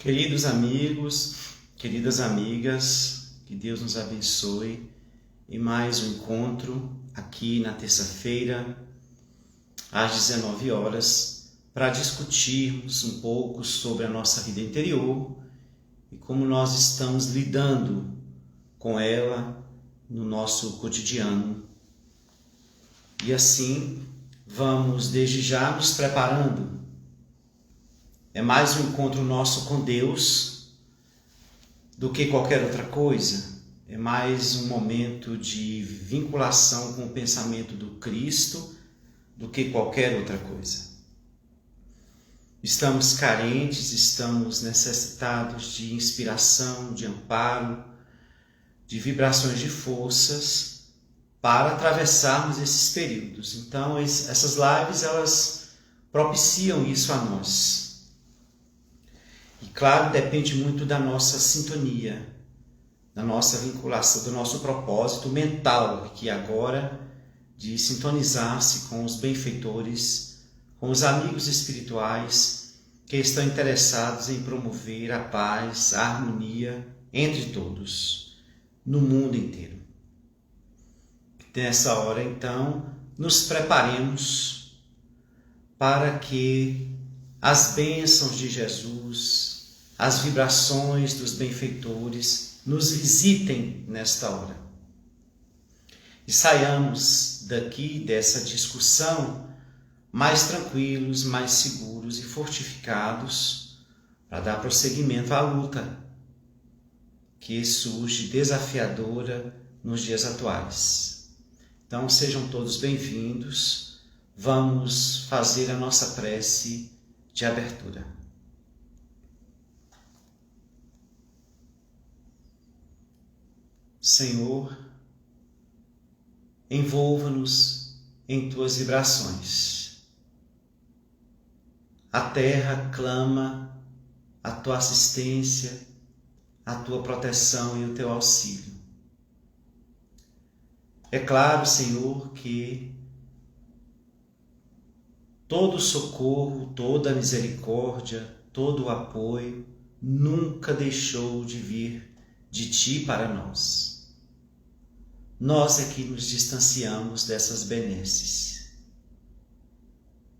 Queridos amigos, queridas amigas, que Deus nos abençoe em mais um encontro aqui na terça-feira, às 19 horas, para discutirmos um pouco sobre a nossa vida interior e como nós estamos lidando com ela no nosso cotidiano. E assim, vamos desde já nos preparando. É mais um encontro nosso com Deus do que qualquer outra coisa. É mais um momento de vinculação com o pensamento do Cristo do que qualquer outra coisa. Estamos carentes, estamos necessitados de inspiração, de amparo, de vibrações de forças para atravessarmos esses períodos. Então, essas lives, elas propiciam isso a nós. E claro, depende muito da nossa sintonia, da nossa vinculação, do nosso propósito mental aqui agora, de sintonizar-se com os benfeitores, com os amigos espirituais que estão interessados em promover a paz, a harmonia entre todos, no mundo inteiro. Nessa hora, então, nos preparemos para que as bênçãos de Jesus, as vibrações dos benfeitores nos visitem nesta hora. E saiamos daqui dessa discussão mais tranquilos, mais seguros e fortificados para dar prosseguimento à luta que surge desafiadora nos dias atuais. Então sejam todos bem-vindos. Vamos fazer a nossa prece de abertura. Senhor, envolva-nos em tuas vibrações. A terra clama a tua assistência, a tua proteção e o teu auxílio. É claro, Senhor, que todo socorro, toda misericórdia, todo o apoio nunca deixou de vir de ti para nós. Nós é que nos distanciamos dessas benesses.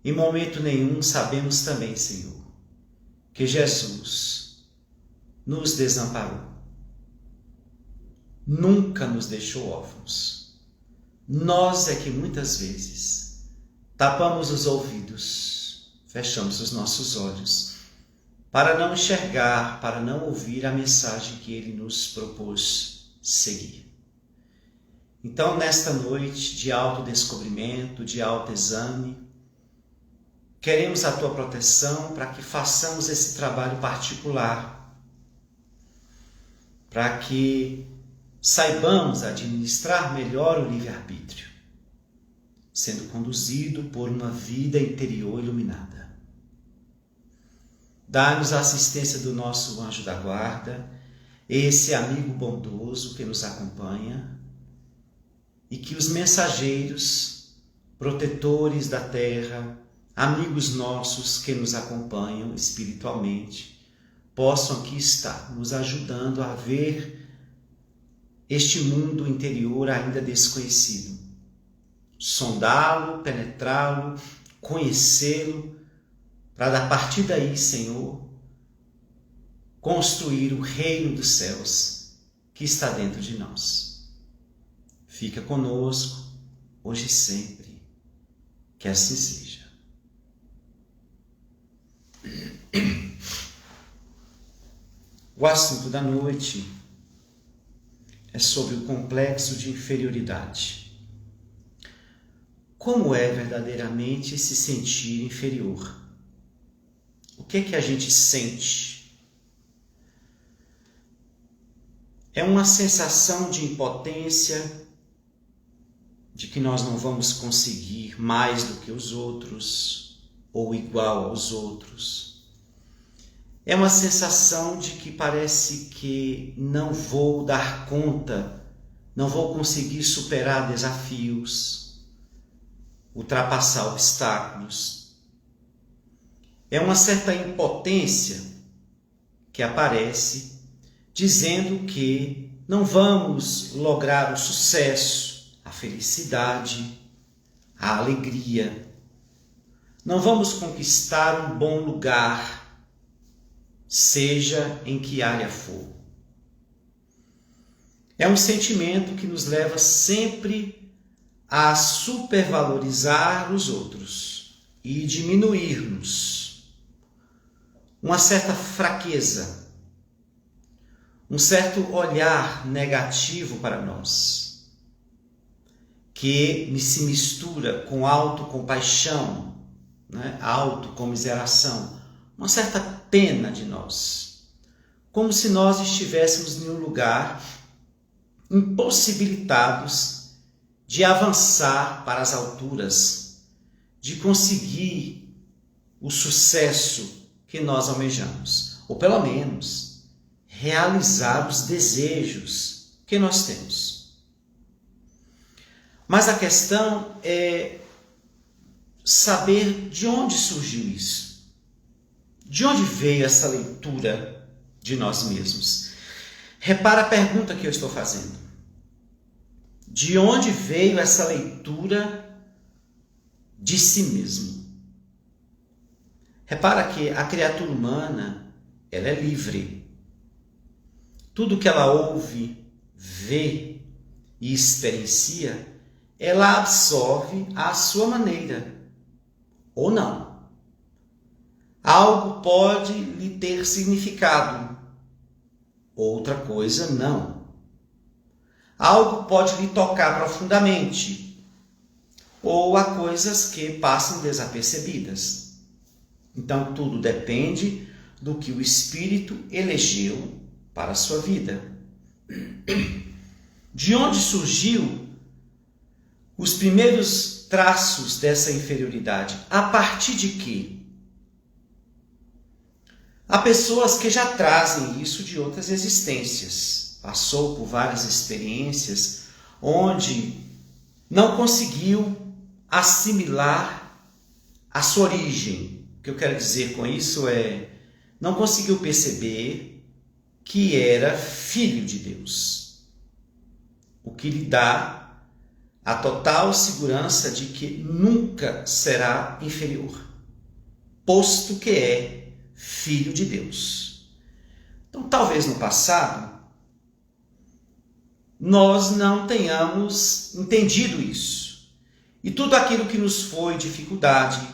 Em momento nenhum sabemos também, Senhor, que Jesus nos desamparou. Nunca nos deixou órfãos. Nós é que muitas vezes tapamos os ouvidos, fechamos os nossos olhos, para não enxergar, para não ouvir a mensagem que Ele nos propôs seguir. Então, nesta noite de autodescobrimento, de autoexame, queremos a Tua proteção para que façamos esse trabalho particular, para que saibamos administrar melhor o livre-arbítrio, sendo conduzido por uma vida interior iluminada. Dá-nos a assistência do nosso anjo da guarda, esse amigo bondoso que nos acompanha, e que os mensageiros, protetores da terra, amigos nossos que nos acompanham espiritualmente, possam aqui estar nos ajudando a ver este mundo interior ainda desconhecido, sondá-lo, penetrá-lo, conhecê-lo, para a partir daí, Senhor, construir o reino dos céus que está dentro de nós. Fica conosco, hoje e sempre, que assim seja. O assunto da noite é sobre o complexo de inferioridade. Como é verdadeiramente se sentir inferior? O que é que a gente sente? É uma sensação de impotência, de que nós não vamos conseguir mais do que os outros, ou igual aos outros. É uma sensação de que parece que não vou dar conta, não vou conseguir superar desafios, ultrapassar obstáculos. É uma certa impotência que aparece dizendo que não vamos lograr o sucesso, a felicidade, a alegria. Não vamos conquistar um bom lugar, seja em que área for. É um sentimento que nos leva sempre a supervalorizar os outros e diminuir-nos. Uma certa fraqueza, um certo olhar negativo para nós, que se mistura com autocompaixão, autocomiseração, uma certa pena de nós, como se nós estivéssemos em um lugar impossibilitados de avançar para as alturas, de conseguir o sucesso que nós almejamos, ou pelo menos realizar os desejos que nós temos. Mas a questão é saber de onde surgiu isso. De onde veio essa leitura de nós mesmos? Repara a pergunta que eu estou fazendo. De onde veio essa leitura de si mesmo? Repara que a criatura humana, ela é livre. Tudo que ela ouve, vê e experiencia, ela absorve à sua maneira, ou não. Algo pode lhe ter significado, outra coisa não. Algo pode lhe tocar profundamente, ou há coisas que passam desapercebidas. Então tudo depende do que o Espírito elegeu para a sua vida. De onde surgiu os primeiros traços dessa inferioridade? A partir de quê? Há pessoas que já trazem isso de outras existências. Passou por várias experiências onde não conseguiu assimilar a sua origem. O que eu quero dizer com isso é, não conseguiu perceber que era filho de Deus. O que lhe dá a total segurança de que nunca será inferior, posto que é filho de Deus. Então, talvez no passado, nós não tenhamos entendido isso. E tudo aquilo que nos foi dificuldade,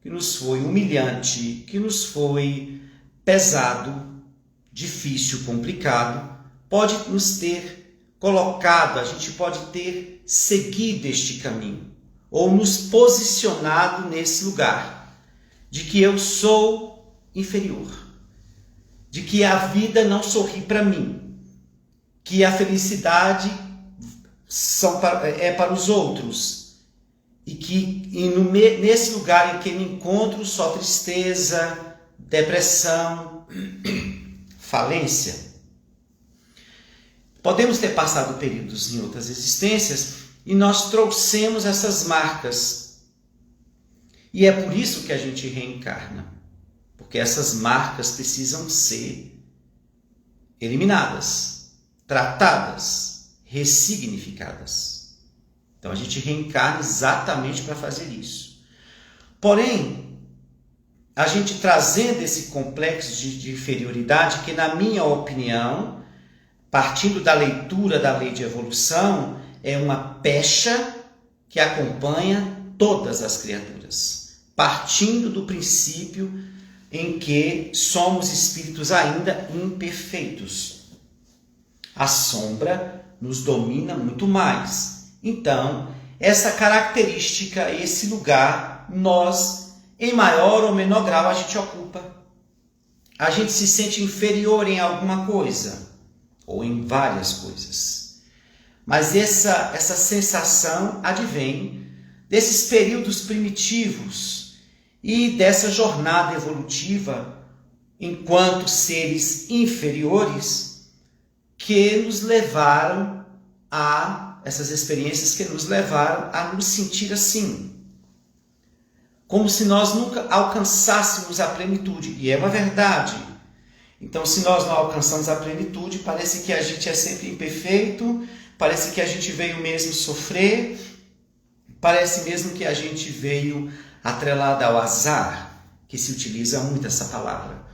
que nos foi humilhante, que nos foi pesado, difícil, complicado, pode nos ter colocado, a gente pode ter seguido este caminho, ou nos posicionado nesse lugar, de que eu sou inferior, de que a vida não sorri para mim, que a felicidade é para os outros, e que nesse lugar em que me encontro só tristeza, depressão, falência. Podemos ter passado períodos em outras existências e nós trouxemos essas marcas. E é por isso que a gente reencarna. Porque essas marcas precisam ser eliminadas, tratadas, ressignificadas. Então a gente reencarna exatamente para fazer isso. Porém, a gente trazendo esse complexo de inferioridade, que na minha opinião, partindo da leitura da lei de evolução, é uma pecha que acompanha todas as criaturas, partindo do princípio em que somos espíritos ainda imperfeitos. A sombra nos domina muito mais. Então, essa característica, esse lugar, nós, em maior ou menor grau, a gente ocupa. A gente se sente inferior em alguma coisa, ou em várias coisas. Mas essa sensação advém desses períodos primitivos e dessa jornada evolutiva enquanto seres inferiores que nos levaram essas experiências que nos levaram a nos sentir assim. Como se nós nunca alcançássemos a plenitude. E é uma verdade. Então, se nós não alcançamos a plenitude, parece que a gente é sempre imperfeito, parece que a gente veio mesmo sofrer, parece mesmo que a gente veio atrelado ao azar, que se utiliza muito essa palavra.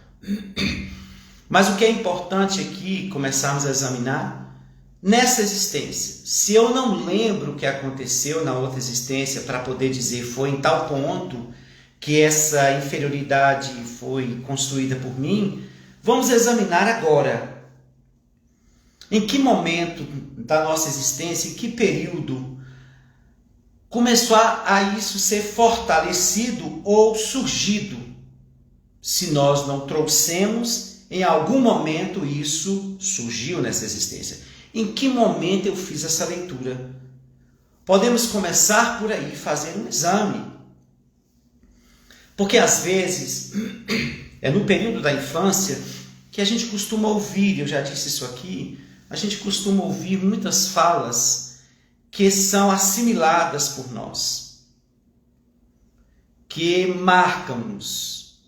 Mas o que é importante aqui, começarmos a examinar, nessa existência, se eu não lembro o que aconteceu na outra existência para poder dizer foi em tal ponto que essa inferioridade foi construída por mim, vamos examinar agora. Em que momento da nossa existência, em que período, começou a isso ser fortalecido ou surgido, se nós não trouxemos, em algum momento isso surgiu nessa existência. Em que momento eu fiz essa leitura? Podemos começar por aí, fazer um exame. Porque às vezes, é no período da infância que a gente costuma ouvir, eu já disse isso aqui, a gente costuma ouvir muitas falas que são assimiladas por nós, que marcam-nos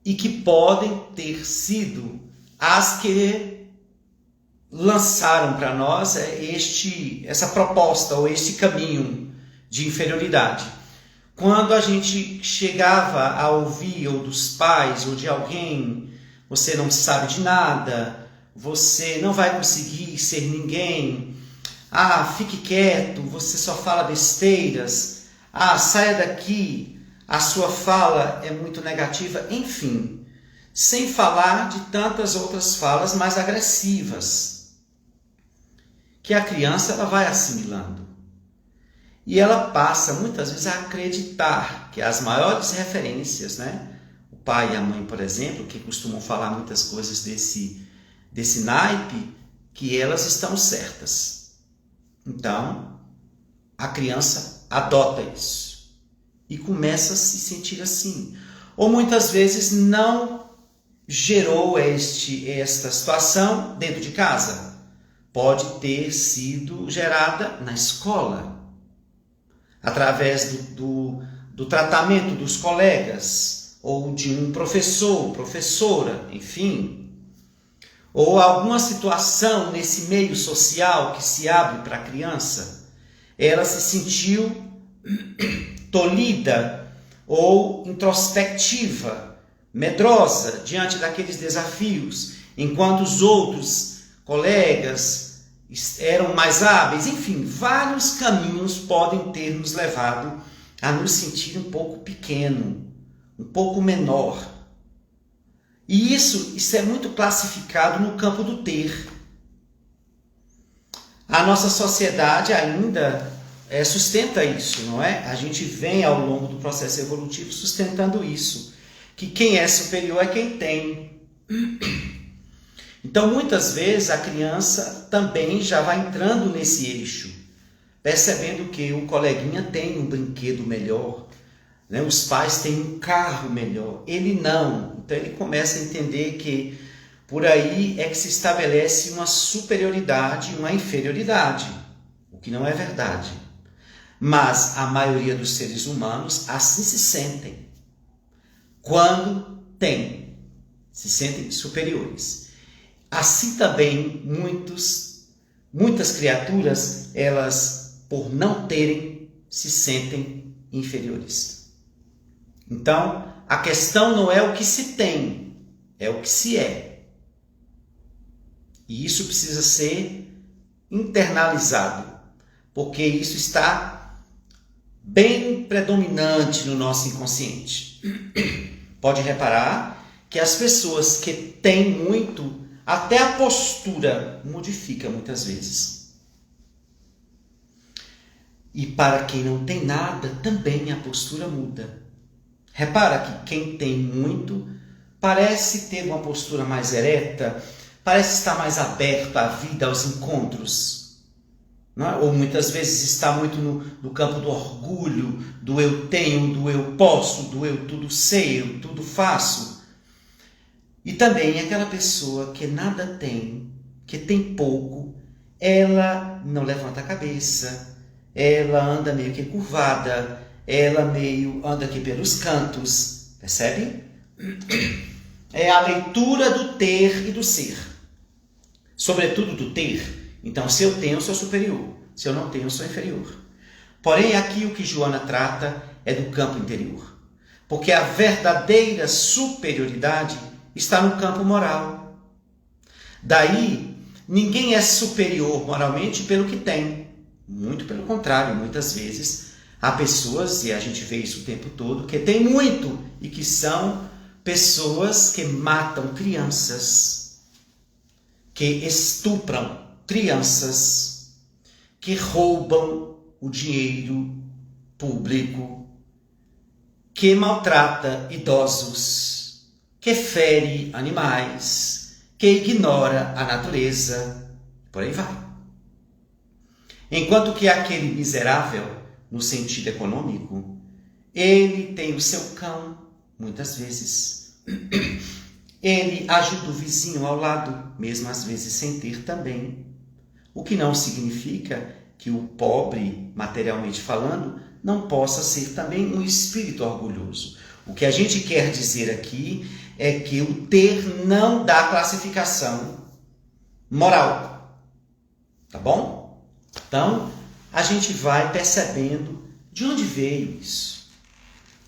e que podem ter sido as que lançaram para nós essa proposta ou este caminho de inferioridade. Quando a gente chegava a ouvir ou dos pais ou de alguém, você não sabe de nada, você não vai conseguir ser ninguém, fique quieto, você só fala besteiras, saia daqui, a sua fala é muito negativa, enfim, sem falar de tantas outras falas mais agressivas, que a criança ela vai assimilando. E ela passa muitas vezes a acreditar que as maiores referências, o pai e a mãe, por exemplo, que costumam falar muitas coisas desse naipe, que elas estão certas. Então, a criança adota isso e começa a se sentir assim. Ou muitas vezes não gerou esta situação dentro de casa. Pode ter sido gerada na escola, através do tratamento dos colegas, ou de um professor, professora, enfim, ou alguma situação nesse meio social que se abre para a criança, ela se sentiu tolhida ou introspectiva, medrosa diante daqueles desafios, enquanto os outros colegas eram mais hábeis. Enfim, vários caminhos podem ter nos levado a nos sentir um pouco pequeno, um pouco menor. E isso é muito classificado no campo do ter. A nossa sociedade ainda sustenta isso, não é? A gente vem ao longo do processo evolutivo sustentando isso, que quem é superior é quem tem. Então, muitas vezes, a criança também já vai entrando nesse eixo, percebendo que o coleguinha tem um brinquedo melhor, os pais têm um carro melhor, ele não. Então, ele começa a entender que por aí é que se estabelece uma superioridade, uma inferioridade, o que não é verdade. Mas a maioria dos seres humanos assim se sentem. Quando se sentem superiores. Assim também muitas criaturas, elas por não terem, se sentem inferiores. Então, a questão não é o que se tem, é o que se é. E isso precisa ser internalizado, porque isso está bem predominante no nosso inconsciente. Pode reparar que as pessoas que têm muito, até a postura modifica muitas vezes. E para quem não tem nada, também a postura muda. Repara que quem tem muito parece ter uma postura mais ereta, parece estar mais aberto à vida, aos encontros. Não é? Ou muitas vezes está muito no campo do orgulho, do eu tenho, do eu posso, do eu tudo sei, eu tudo faço. E também aquela pessoa que nada tem, que tem pouco, ela não levanta a cabeça, ela anda meio que curvada, ela meio anda aqui pelos cantos, percebe? é a leitura do ter e do ser. Sobretudo do ter. Então, se eu tenho, eu sou superior. Se eu não tenho, eu sou inferior. Porém, aqui o que Joana trata é do campo interior. Porque a verdadeira superioridade está no campo moral. Daí, ninguém é superior moralmente pelo que tem. Muito pelo contrário, muitas vezes há pessoas, e a gente vê isso o tempo todo, que têm muito e que são pessoas que matam crianças, que estupram crianças, que roubam o dinheiro público, que maltrata idosos, que fere animais, que ignora a natureza, por aí vai. Enquanto que aquele miserável, no sentido econômico, ele tem o seu cão, muitas vezes. Ele ajuda o vizinho ao lado, mesmo às vezes sem ter também. O que não significa que o pobre, materialmente falando, não possa ser também um espírito orgulhoso. O que a gente quer dizer aqui é que o ter não dá classificação moral. Tá bom? Então, a gente vai percebendo de onde veio isso.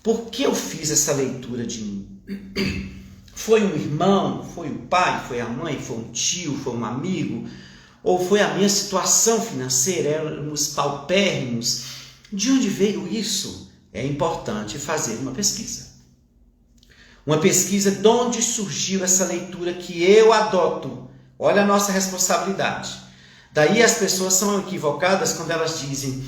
Por que eu fiz essa leitura de mim? Foi um irmão? Foi o pai? Foi a mãe? Foi um tio? Foi um amigo? Ou foi a minha situação financeira? Éramos paupérrimos? De onde veio isso? É importante fazer uma pesquisa. Uma pesquisa de onde surgiu essa leitura que eu adoto. Olha a nossa responsabilidade. Daí as pessoas são equivocadas quando elas dizem: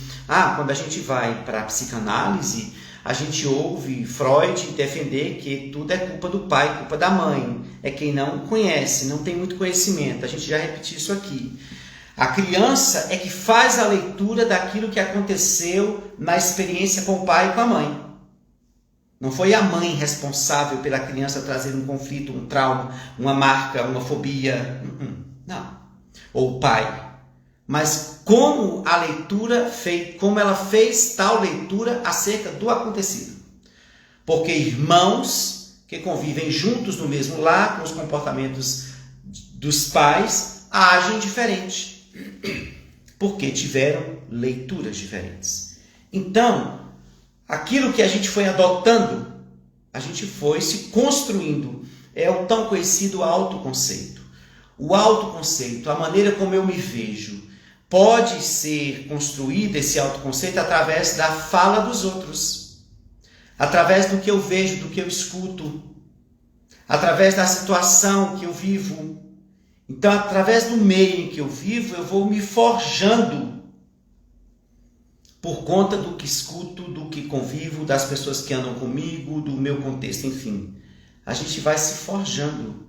quando a gente vai para a psicanálise, a gente ouve Freud defender que tudo é culpa do pai, culpa da mãe. É quem não conhece, não tem muito conhecimento. A gente já repetiu isso aqui. A criança é que faz a leitura daquilo que aconteceu na experiência com o pai e com a mãe. Não foi a mãe responsável pela criança trazer um conflito, um trauma, uma marca, uma fobia. Não. Ou o pai. Mas como a leitura fez, como ela fez tal leitura acerca do acontecido. Porque irmãos que convivem juntos no mesmo lar, com os comportamentos dos pais, agem diferente. Porque tiveram leituras diferentes. Então, aquilo que a gente foi adotando, a gente foi se construindo. É o tão conhecido autoconceito. O autoconceito, a maneira como eu me vejo, pode ser construído esse autoconceito através da fala dos outros, através do que eu vejo, do que eu escuto, através da situação que eu vivo. Então, através do meio em que eu vivo, eu vou me forjando por conta do que escuto, do que convivo, das pessoas que andam comigo, do meu contexto, enfim. A gente vai se forjando.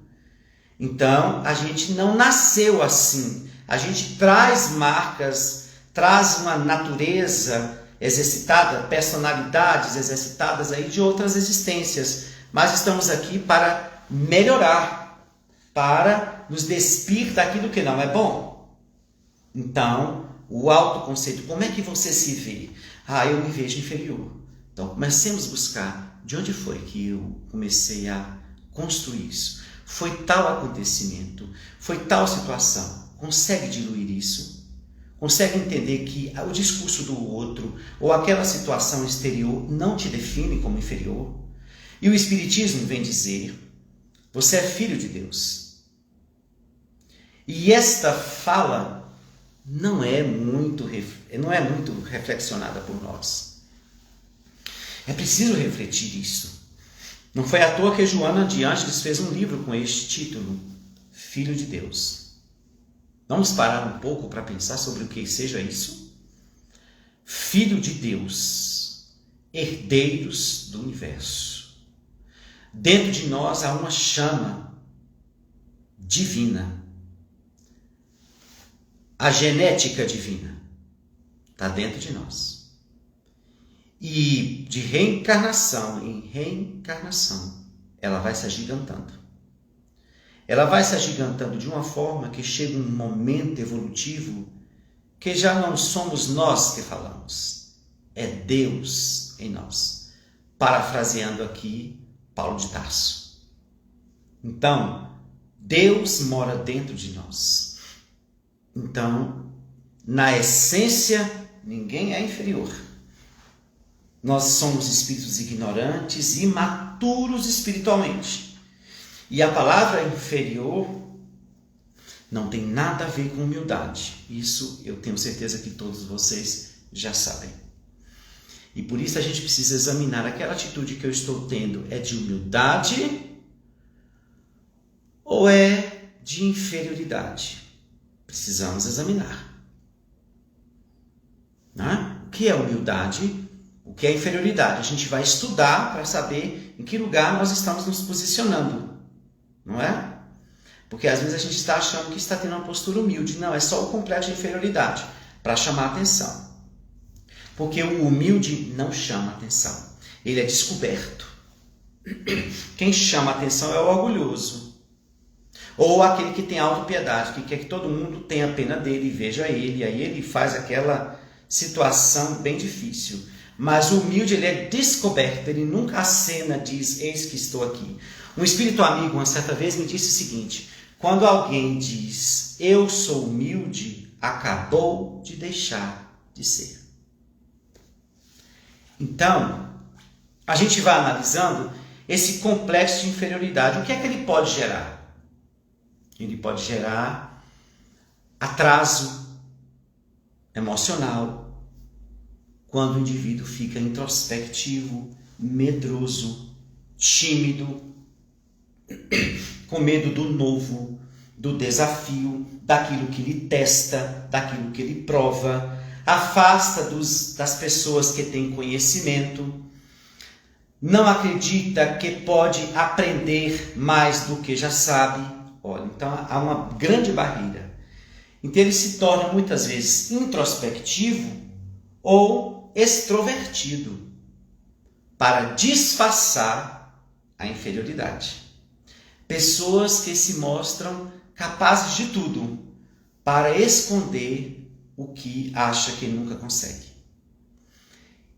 Então, a gente não nasceu assim. A gente traz marcas, traz uma natureza exercitada, personalidades exercitadas aí de outras existências. Mas estamos aqui para melhorar, para nos despir daquilo que não é bom. Então, o autoconceito, como é que você se vê? Eu me vejo inferior. Então, comecemos a buscar de onde foi que eu comecei a construir isso. Foi tal acontecimento, foi tal situação. Consegue diluir isso? Consegue entender que o discurso do outro ou aquela situação exterior não te define como inferior? E o Espiritismo vem dizer: você é filho de Deus. E esta fala não é muito reflexionada por nós. É preciso refletir isso. Não foi à toa que Joana de Ângeles fez um livro com este título, Filho de Deus. Vamos parar um pouco para pensar sobre o que seja isso? Filho de Deus, herdeiros do universo. Dentro de nós há uma chama divina. A genética divina está dentro de nós. E de reencarnação em reencarnação, ela vai se agigantando. Ela vai se agigantando de uma forma que chega um momento evolutivo que já não somos nós que falamos, é Deus em nós. Parafraseando aqui Paulo de Tarso. Então, Deus mora dentro de nós. Então, na essência, ninguém é inferior. Nós somos espíritos ignorantes, imaturos espiritualmente. E a palavra inferior não tem nada a ver com humildade. Isso eu tenho certeza que todos vocês já sabem. E por isso a gente precisa examinar aquela atitude que eu estou tendo. É de humildade ou é de inferioridade? Precisamos examinar. Né? O que é humildade? O que é inferioridade? A gente vai estudar para saber em que lugar nós estamos nos posicionando. Não é? Porque às vezes a gente está achando que está tendo uma postura humilde. Não, é só o completo de inferioridade, para chamar atenção. Porque o humilde não chama atenção. Ele é descoberto. Quem chama atenção é o orgulhoso. Ou aquele que tem autopiedade, que quer que todo mundo tenha pena dele e veja ele. E aí ele faz aquela situação bem difícil. Mas o humilde, ele é descoberto. Ele nunca acena, diz, eis que estou aqui. Um espírito amigo, uma certa vez, me disse o seguinte: quando alguém diz, eu sou humilde, acabou de deixar de ser. Então, a gente vai analisando esse complexo de inferioridade. O que é que ele pode gerar? Ele pode gerar atraso emocional, quando o indivíduo fica introspectivo, medroso, tímido, com medo do novo, do desafio, daquilo que ele testa, daquilo que ele prova, afasta das pessoas que têm conhecimento, não acredita que pode aprender mais do que já sabe. Olha, então há uma grande barreira. Então ele se torna muitas vezes introspectivo ou extrovertido para disfarçar a inferioridade. Pessoas que se mostram capazes de tudo para esconder o que acha que nunca consegue.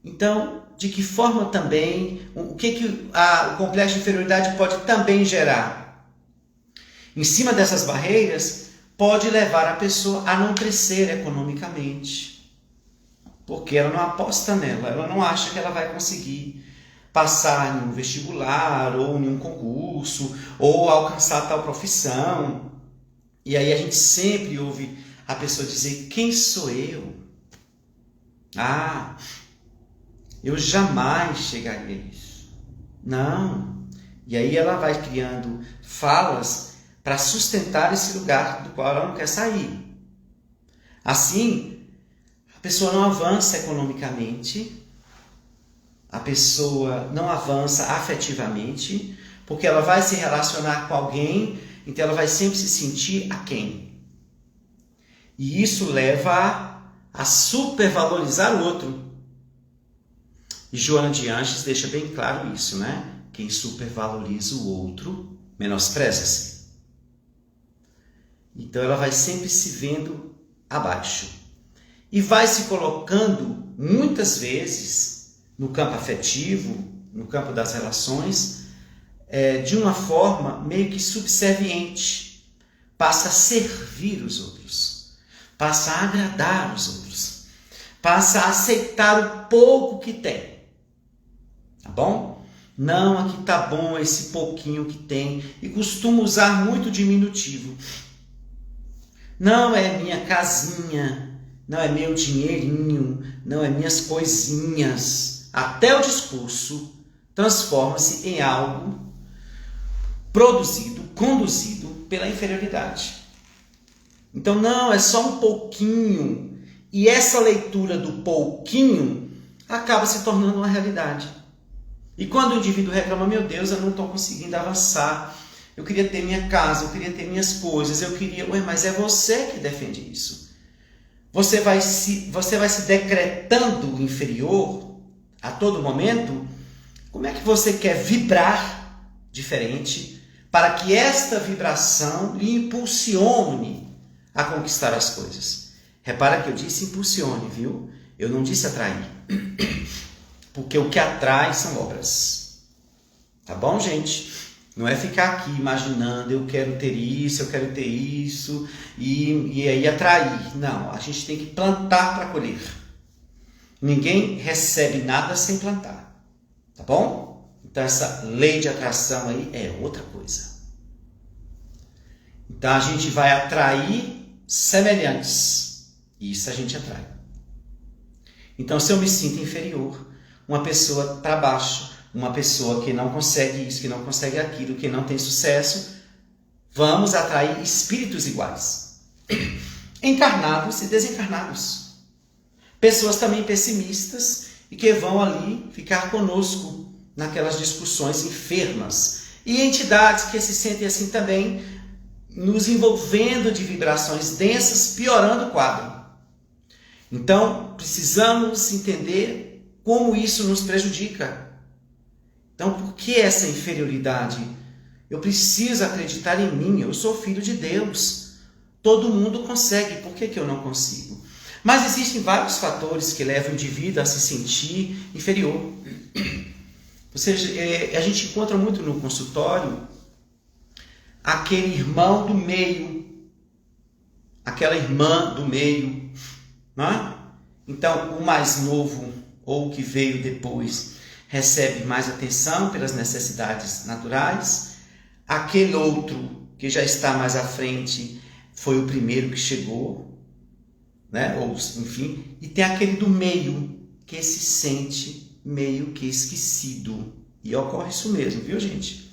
Então, de que forma também, o complexo de inferioridade pode também gerar? Em cima dessas barreiras, pode levar a pessoa a não crescer economicamente, porque ela não aposta nela, ela não acha que ela vai conseguir passar em um vestibular, ou em um concurso, ou alcançar tal profissão. E aí a gente sempre ouve a pessoa dizer, quem sou eu? Eu jamais chegaria a isso. Não. E aí ela vai criando falas para sustentar esse lugar do qual ela não quer sair. Assim, a pessoa não avança economicamente, a pessoa não avança afetivamente, porque ela vai se relacionar com alguém, então ela vai sempre se sentir aquém. E isso leva a supervalorizar o outro. E Joana de Ângeles deixa bem claro isso, né? Quem supervaloriza o outro, menospreza-se. Então ela vai sempre se vendo abaixo. E vai se colocando, muitas vezes, no campo afetivo, no campo das relações, de uma forma meio que subserviente. Passa a servir os outros. Passa a agradar os outros. Passa a aceitar o pouco que tem. Tá bom? Não, aqui tá bom esse pouquinho que tem. E costumo usar muito diminutivo. Não é minha casinha, não é meu dinheirinho, não é minhas coisinhas. Até o discurso transforma-se em algo produzido, conduzido pela inferioridade. Então não, é só um pouquinho. E essa leitura do pouquinho acaba se tornando uma realidade. E quando o indivíduo reclama, meu Deus, eu não estou conseguindo avançar, eu queria ter minha casa, eu queria ter minhas coisas, eu queria... mas é você que defende isso. Você vai se decretando inferior a todo momento. Como é que você quer vibrar diferente para que esta vibração lhe impulsione a conquistar as coisas? Repara que eu disse impulsione, viu? Eu não disse atrair. Porque o que atrai são obras. Tá bom, gente? Não é ficar aqui imaginando, eu quero ter isso, eu quero ter isso, e aí atrair. Não, a gente tem que plantar para colher. Ninguém recebe nada sem plantar. Tá bom? Então essa lei de atração aí é outra coisa. Então a gente vai atrair semelhantes. Isso a gente atrai. Então se eu me sinto inferior, uma pessoa para baixo, uma pessoa que não consegue isso, que não consegue aquilo, que não tem sucesso, vamos atrair espíritos iguais. Encarnados e desencarnados. Pessoas também pessimistas e que vão ali ficar conosco naquelas discussões enfermas. E entidades que se sentem assim também, nos envolvendo de vibrações densas, piorando o quadro. Então, precisamos entender como isso nos prejudica. Então, por que essa inferioridade? Eu preciso acreditar em mim, eu sou filho de Deus. Todo mundo consegue, por que eu não consigo? Mas existem vários fatores que levam o indivíduo a se sentir inferior. Ou seja, a gente encontra muito no consultório aquele irmão do meio, aquela irmã do meio. Não é? Então, o mais novo ou o que veio depois recebe mais atenção pelas necessidades naturais. Aquele outro que já está mais à frente foi o primeiro que chegou, né? Ou, enfim, e tem aquele do meio que se sente meio que esquecido. E ocorre isso mesmo, viu, gente?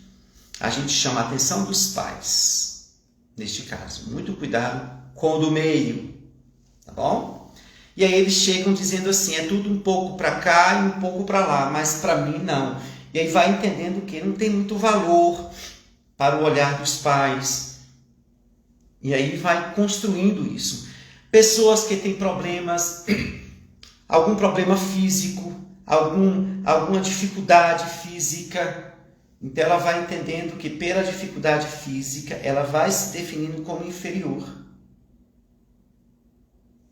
A gente chama a atenção dos pais, neste caso. Muito cuidado com o do meio, tá bom? E aí eles chegam dizendo assim, é tudo um pouco para cá e um pouco para lá, mas para mim não. E aí vai entendendo que não tem muito valor para o olhar dos pais. E aí vai construindo isso. Pessoas que têm problemas, algum problema físico, alguma dificuldade física. Então ela vai entendendo que pela dificuldade física ela vai se definindo como inferior.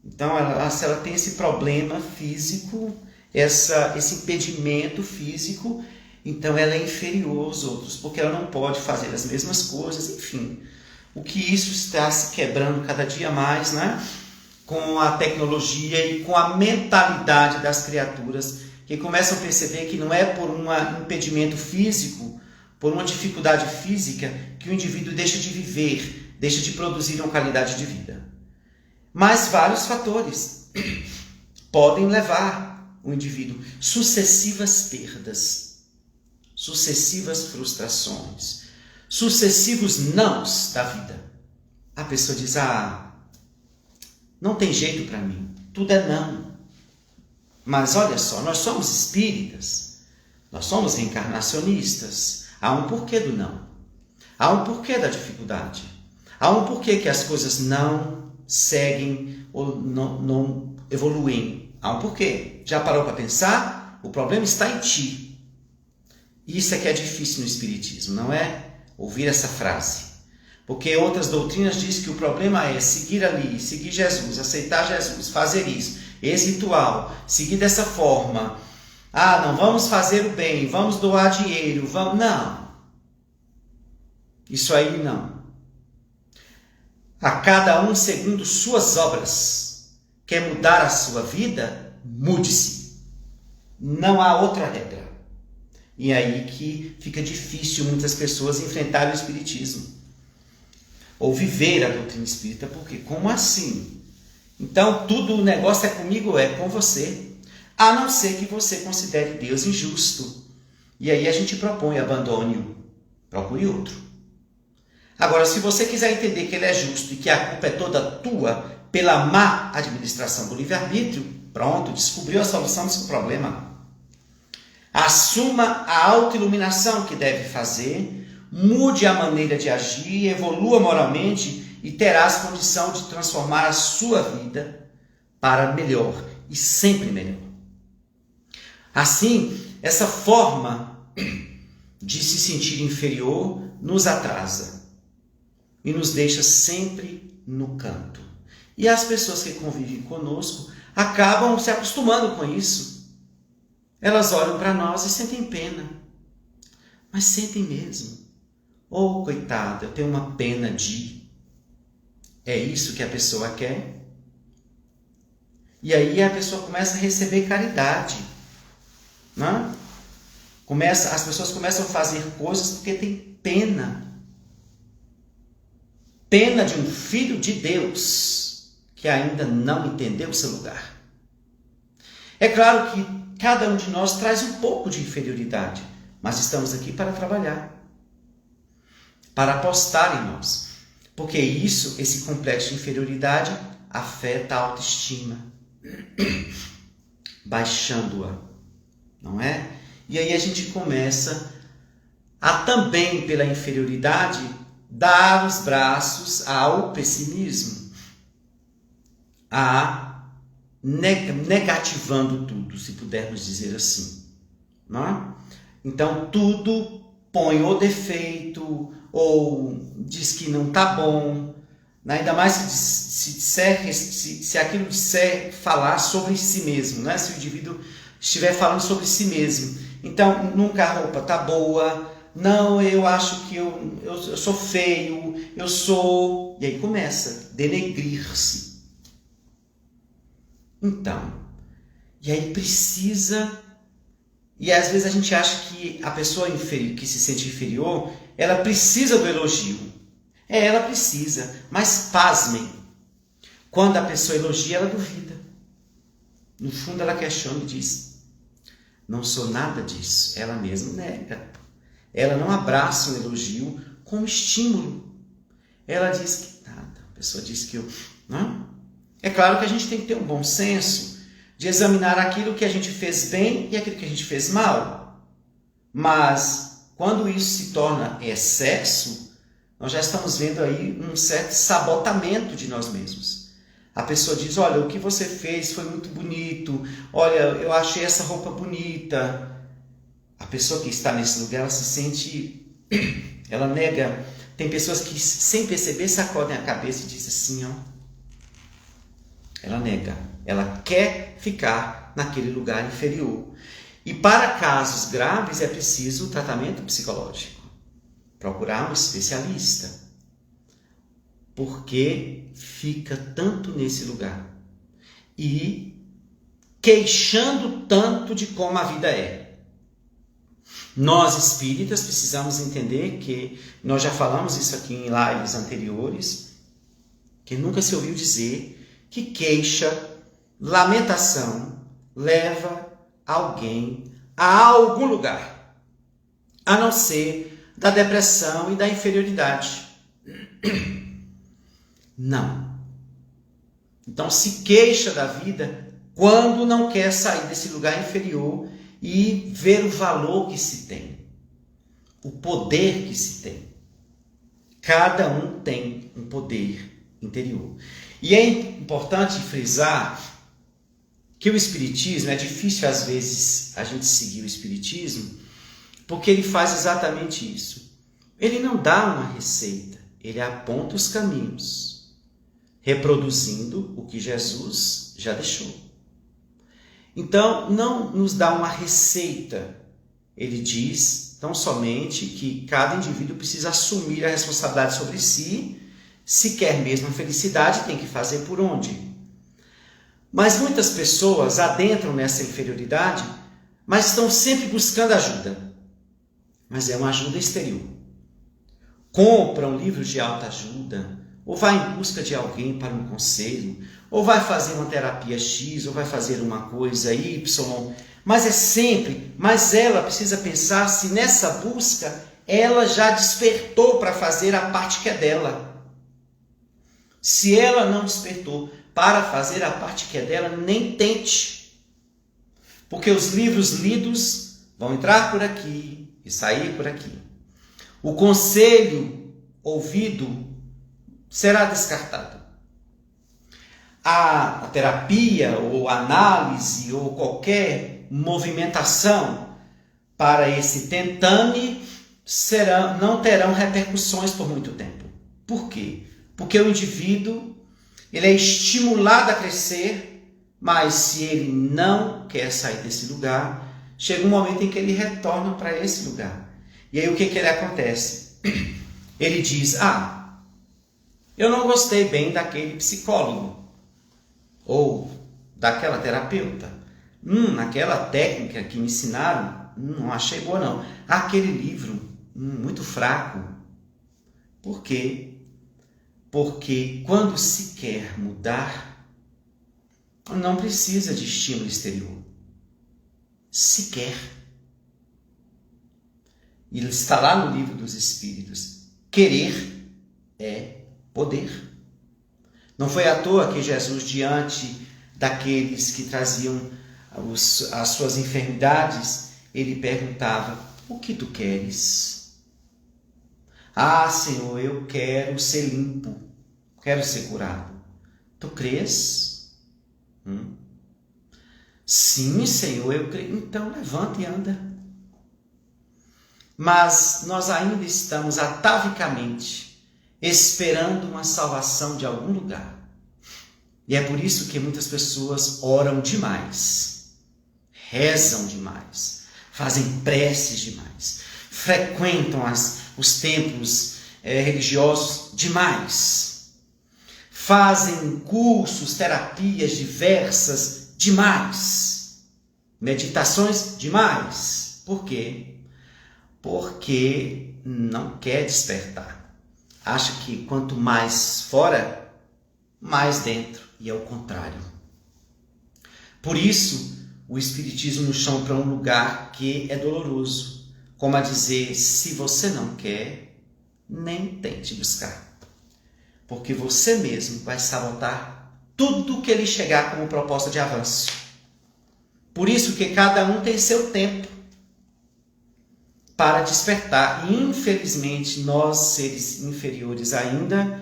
Então, se ela tem esse problema físico, esse impedimento físico, então ela é inferior aos outros, porque ela não pode fazer as mesmas coisas, enfim. O que isso está se quebrando cada dia mais, né? Com a tecnologia e com a mentalidade das criaturas, que começam a perceber que não é por um impedimento físico, por uma dificuldade física, que o indivíduo deixa de viver, deixa de produzir uma qualidade de vida. Mas vários fatores podem levar o indivíduo sucessivas perdas, sucessivas frustrações, sucessivos nãos da vida. A pessoa diz, não tem jeito para mim, tudo é não. Mas olha só, nós somos espíritas, nós somos reencarnacionistas, há um porquê do não, há um porquê da dificuldade, há um porquê que as coisas não seguem ou não evoluem. Há um porquê. Já parou para pensar? O problema está em ti. Isso é que é difícil no Espiritismo, não é? Ouvir essa frase. Porque outras doutrinas dizem que o problema é seguir ali, seguir Jesus, aceitar Jesus, fazer isso, esse ritual, seguir dessa forma. Não vamos fazer o bem, vamos doar dinheiro, vamos... Não. Isso aí não. A cada um segundo suas obras. Quer mudar a sua vida? Mude-se. Não há outra regra. E é aí que fica difícil muitas pessoas enfrentarem o Espiritismo. Ou viver a doutrina espírita. Porque como assim? Então tudo o negócio é comigo, é com você. A não ser que você considere Deus injusto. E aí a gente propõe abandone-o. Procure outro. Agora, se você quiser entender que ele é justo e que a culpa é toda tua pela má administração do livre-arbítrio, pronto, descobriu a solução do seu problema. Assuma a autoiluminação que deve fazer, mude a maneira de agir, evolua moralmente e terás condição de transformar a sua vida para melhor e sempre melhor. Assim, essa forma de se sentir inferior nos atrasa e nos deixa sempre no canto. E as pessoas que convivem conosco acabam se acostumando com isso. Elas olham para nós e sentem pena. Mas sentem mesmo. Oh, coitada, eu tenho uma pena de... É isso que a pessoa quer? E aí a pessoa começa a receber caridade, né? As pessoas começam a fazer coisas porque tem pena. Pena de um filho de Deus que ainda não entendeu o seu lugar. É claro que cada um de nós traz um pouco de inferioridade, mas estamos aqui para trabalhar, para apostar em nós. Porque esse complexo de inferioridade, afeta a autoestima, baixando-a, não é? E aí a gente começa a também, pela inferioridade, dar os braços ao pessimismo, a negativando tudo, se pudermos dizer assim, não é? Então tudo põe o defeito ou diz que não está bom, né? Ainda mais se aquilo disser falar sobre si mesmo, né? Se o indivíduo estiver falando sobre si mesmo. Então, nunca a roupa está boa, não, eu acho que eu sou feio, eu sou... E aí começa a denegrir-se. Então, e aí precisa... E às vezes a gente acha que a pessoa que se sente inferior, ela precisa do elogio. Ela precisa, mas pasmem. Quando a pessoa elogia, ela duvida. No fundo ela questiona e diz, não sou nada disso. Ela mesma nega. Ela não abraça um elogio como estímulo. Ela diz que nada. A pessoa diz que eu... Não? É claro que a gente tem que ter um bom senso de examinar aquilo que a gente fez bem e aquilo que a gente fez mal. Mas, quando isso se torna excesso, nós já estamos vendo aí um certo sabotamento de nós mesmos. A pessoa diz, olha, o que você fez foi muito bonito, olha, eu achei essa roupa bonita. A pessoa que está nesse lugar, ela se sente, ela nega. Tem pessoas que, sem perceber, sacodem a cabeça e dizem assim, ó. Ela nega, ela quer ficar naquele lugar inferior. E para casos graves é preciso tratamento psicológico. Procurar um especialista. Porque fica tanto nesse lugar. E queixando tanto de como a vida é. Nós espíritas precisamos entender que, nós já falamos isso aqui em lives anteriores, que nunca se ouviu dizer que queixa, lamentação, leva alguém a algum lugar, a não ser da depressão e da inferioridade. Não. Então se queixa da vida quando não quer sair desse lugar inferior e ver o valor que se tem, o poder que se tem. Cada um tem um poder interior. E é importante frisar que o Espiritismo, é difícil às vezes a gente seguir o Espiritismo, porque ele faz exatamente isso. Ele não dá uma receita, ele aponta os caminhos, reproduzindo o que Jesus já deixou. Então, não nos dá uma receita. Ele diz tão somente que cada indivíduo precisa assumir a responsabilidade sobre si. Se quer mesmo a felicidade, tem que fazer por onde? Mas muitas pessoas adentram nessa inferioridade, mas estão sempre buscando ajuda. Mas é uma ajuda exterior. Compram livros de autoajuda, ou vai em busca de alguém para um conselho, ou vai fazer uma terapia X, ou vai fazer uma coisa Y. Mas ela precisa pensar se nessa busca ela já despertou para fazer a parte que é dela. Se ela não despertou para fazer a parte que é dela, nem tente. Porque os livros lidos vão entrar por aqui e sair por aqui. O conselho ouvido será descartado. A terapia ou análise ou qualquer movimentação para esse tentame não terão repercussões por muito tempo. Por quê? Porque o indivíduo ele é estimulado a crescer, mas se ele não quer sair desse lugar, chega um momento em que ele retorna para esse lugar. E aí o que ele acontece? ele diz: eu não gostei bem daquele psicólogo ou daquela terapeuta. Aquela técnica que me ensinaram, não achei boa não. Aquele livro, muito fraco. Por quê? Porque quando se quer mudar, não precisa de estímulo exterior. Se quer. E está lá no Livro dos Espíritos. Querer é poder. Não foi à toa que Jesus, diante daqueles que traziam as suas enfermidades, ele perguntava: o que tu queres? Senhor, eu quero ser limpo, quero ser curado. Tu crês? Sim, Senhor, eu creio. Então levanta e anda. Mas nós ainda estamos atavicamente esperando uma salvação de algum lugar. E é por isso que muitas pessoas oram demais, rezam demais, fazem preces demais, frequentam os templos religiosos demais, fazem cursos, terapias diversas demais, meditações demais. Por quê? Porque não quer despertar. Acha que quanto mais fora, mais dentro. E é o contrário. Por isso, o Espiritismo nos chama para um lugar que é doloroso. Como a dizer: se você não quer, nem tente buscar. Porque você mesmo vai sabotar tudo que lhe chegar como proposta de avanço. Por isso que cada um tem seu tempo para despertar. E, infelizmente, nós, seres inferiores ainda,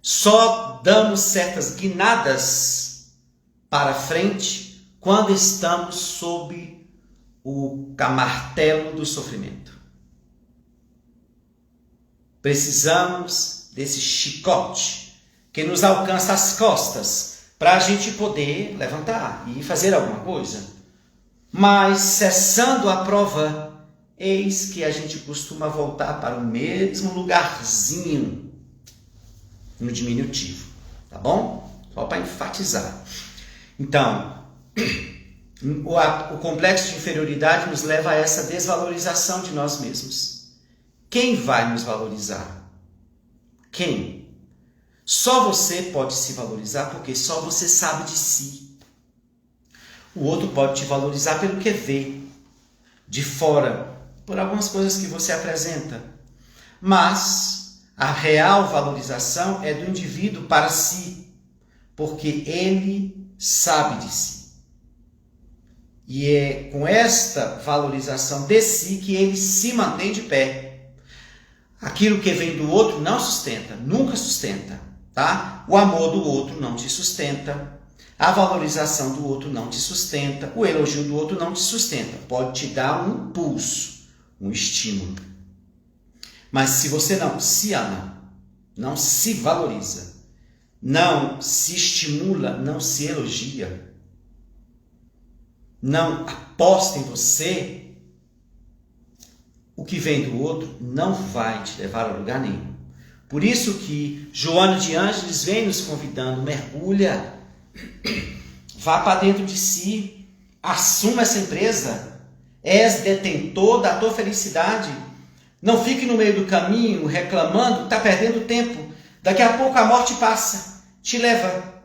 só damos certas guinadas para frente quando estamos sob o martelo do sofrimento. Precisamos desse chicote que nos alcança as costas para a gente poder levantar e fazer alguma coisa. Mas, cessando a prova, eis que a gente costuma voltar para o mesmo lugarzinho, no diminutivo, tá bom? Só para enfatizar. Então, o complexo de inferioridade nos leva a essa desvalorização de nós mesmos. Quem vai nos valorizar? Quem? Só você pode se valorizar, porque só você sabe de si. O outro pode te valorizar pelo que vê de fora, por algumas coisas que você apresenta. Mas a real valorização é do indivíduo para si, porque ele sabe de si. E é com esta valorização de si que ele se mantém de pé. Aquilo que vem do outro não sustenta, nunca sustenta, tá? O amor do outro não te sustenta, a valorização do outro não te sustenta, o elogio do outro não te sustenta. Pode te dar um impulso, um estímulo. Mas se você não se ama, não se valoriza, não se estimula, não se elogia, não aposta em você, o que vem do outro não vai te levar a lugar nenhum. Por isso que Joana de Ângeles vem nos convidando: mergulha, vá para dentro de si, assuma essa empresa, és detentor da tua felicidade. Não fique no meio do caminho reclamando, está perdendo tempo. Daqui a pouco a morte passa, te leva.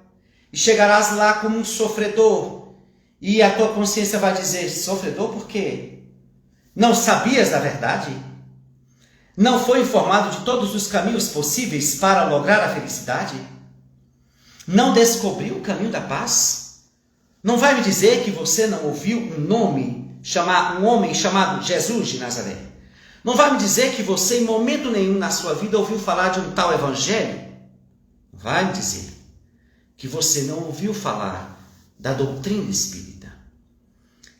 E chegarás lá como um sofredor. E a tua consciência vai dizer: sofredor por quê? Não sabias da verdade? Não foi informado de todos os caminhos possíveis para lograr a felicidade? Não descobriu o caminho da paz? Não vai me dizer que você não ouviu um homem chamado Jesus de Nazaré? Não vai me dizer que você, em momento nenhum na sua vida, ouviu falar de um tal evangelho? Não vai me dizer que você não ouviu falar da doutrina espírita,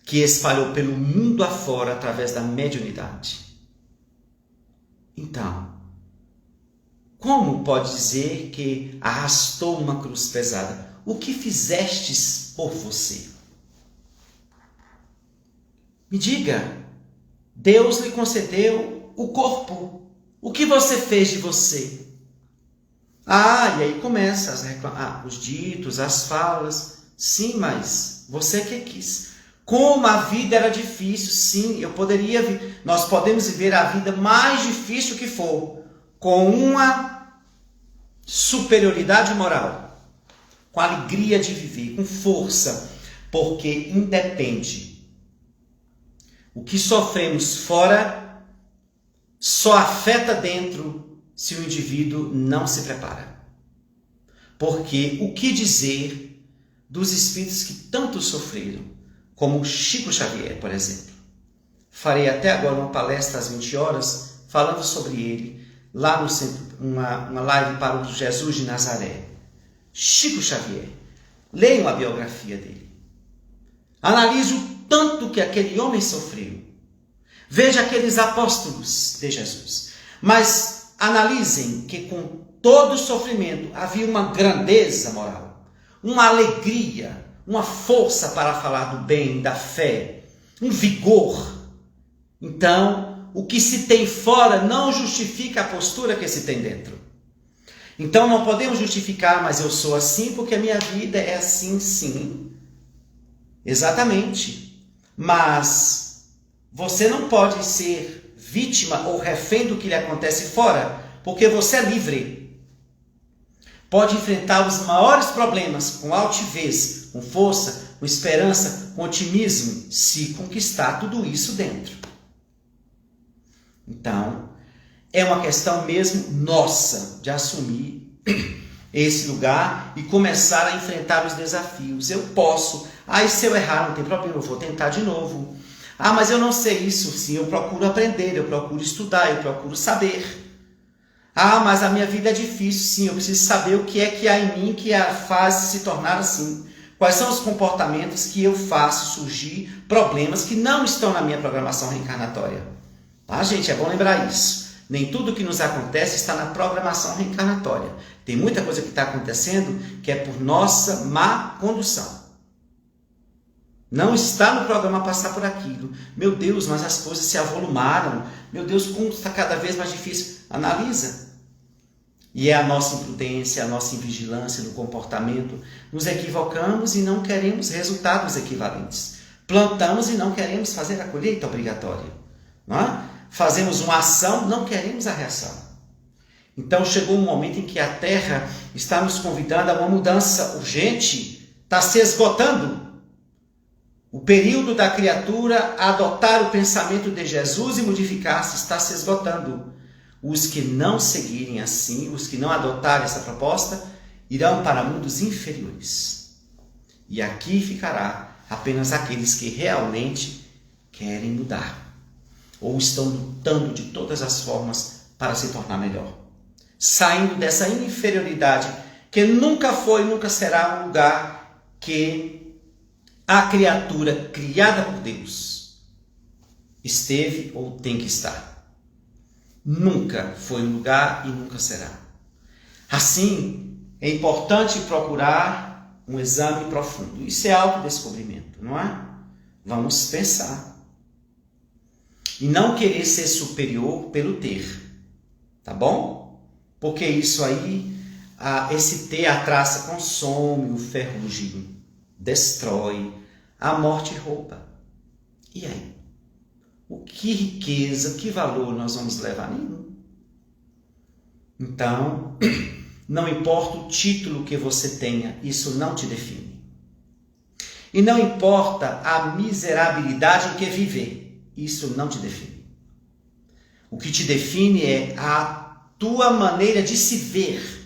que espalhou pelo mundo afora através da mediunidade. Então, como pode dizer que arrastou uma cruz pesada? O que fizestes por você? Me diga. Deus lhe concedeu o corpo. O que você fez de você? Ah, e aí começa os ditos, as falas. Sim, mas você que quis. Como a vida era difícil, sim, nós podemos viver a vida mais difícil que for, com uma superioridade moral, com alegria de viver, com força, porque independe. O que sofremos fora só afeta dentro se o indivíduo não se prepara. Porque o que dizer dos espíritos que tanto sofreram, como Chico Xavier, por exemplo? Farei até agora uma palestra às 20 horas falando sobre ele, lá no centro, uma live para o Jesus de Nazaré. Chico Xavier. Leiam a biografia dele. Analise o tanto que aquele homem sofreu. Veja aqueles apóstolos de Jesus. Mas analisem que com todo o sofrimento havia uma grandeza moral, uma alegria, uma força para falar do bem, da fé, um vigor. Então, o que se tem fora não justifica a postura que se tem dentro. Então, não podemos justificar, mas eu sou assim porque a minha vida é assim, sim. Exatamente. Mas você não pode ser vítima ou refém do que lhe acontece fora, porque você é livre. Pode enfrentar os maiores problemas com altivez, com força, com esperança, com otimismo, se conquistar tudo isso dentro. Então, é uma questão mesmo nossa de assumir esse lugar e começar a enfrentar os desafios. Eu posso. E se eu errar, não tem problema, eu vou tentar de novo. Mas eu não sei isso. Sim, eu procuro aprender, eu procuro estudar, eu procuro saber. Mas a minha vida é difícil. Sim, eu preciso saber o que é que há em mim que a faz se tornar assim. Quais são os comportamentos que eu faço surgir problemas que não estão na minha programação reencarnatória. Gente, é bom lembrar isso. Nem tudo que nos acontece está na programação reencarnatória. Tem muita coisa que está acontecendo que é por nossa má condução. Não está no programa passar por aquilo. Meu Deus, mas as coisas se avolumaram. Meu Deus, como está cada vez mais difícil. Analisa. E é a nossa imprudência, a nossa invigilância no comportamento. Nos equivocamos e não queremos resultados equivalentes. Plantamos e não queremos fazer a colheita obrigatória. Não é? Fazemos uma ação, não queremos a reação. Então chegou um momento em que a Terra está nos convidando a uma mudança urgente. Está se esgotando. O período da criatura a adotar o pensamento de Jesus e modificar-se está se esgotando. Os que não seguirem assim, os que não adotarem essa proposta, irão para mundos inferiores. E aqui ficará apenas aqueles que realmente querem mudar. Ou estão lutando de todas as formas para se tornar melhor. Saindo dessa inferioridade que nunca foi e nunca será um lugar que a criatura criada por Deus esteve ou tem que estar. Nunca foi um lugar e nunca será. Assim, é importante procurar um exame profundo. Isso é autodescobrimento, não é? Vamos pensar. E não querer ser superior pelo ter. Tá bom? Porque isso aí, esse ter, a traça consome, o ferrugem destrói, a morte rouba. E aí? Que riqueza, que valor nós vamos levar? Nenhum. Então, não importa o título que você tenha, isso não te define. E não importa a miserabilidade em que viver, isso não te define. O que te define é a tua maneira de se ver.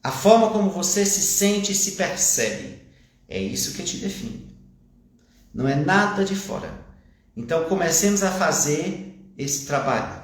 A forma como você se sente e se percebe. É isso que te define. Não é nada de fora. Então comecemos a fazer esse trabalho.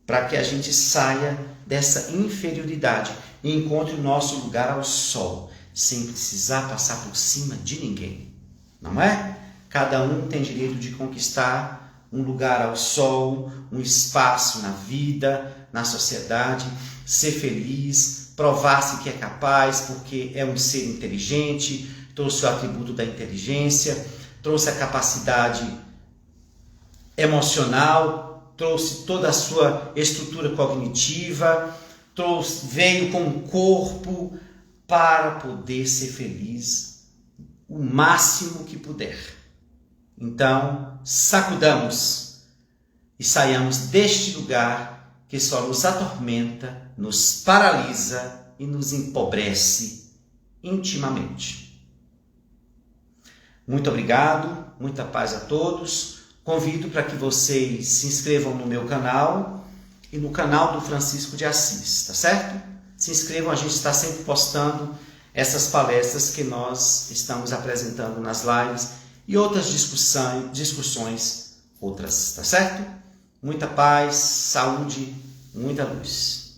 Para que a gente saia dessa inferioridade e encontre o nosso lugar ao sol. Sem precisar passar por cima de ninguém. Não é? Cada um tem direito de conquistar um lugar ao sol, um espaço na vida, na sociedade, ser feliz, provar-se que é capaz, porque é um ser inteligente, trouxe o atributo da inteligência, trouxe a capacidade emocional trouxe toda a sua estrutura cognitiva, veio com o corpo para poder ser feliz o máximo que puder. Então, sacudamos e saiamos deste lugar que só nos atormenta, nos paralisa e nos empobrece intimamente. Muito obrigado, muita paz a todos. Convido para que vocês se inscrevam no meu canal e no canal do Francisco de Assis, tá certo? Se inscrevam, a gente está sempre postando essas palestras que nós estamos apresentando nas lives e outras discussões outras, tá certo? Muita paz, saúde, muita luz.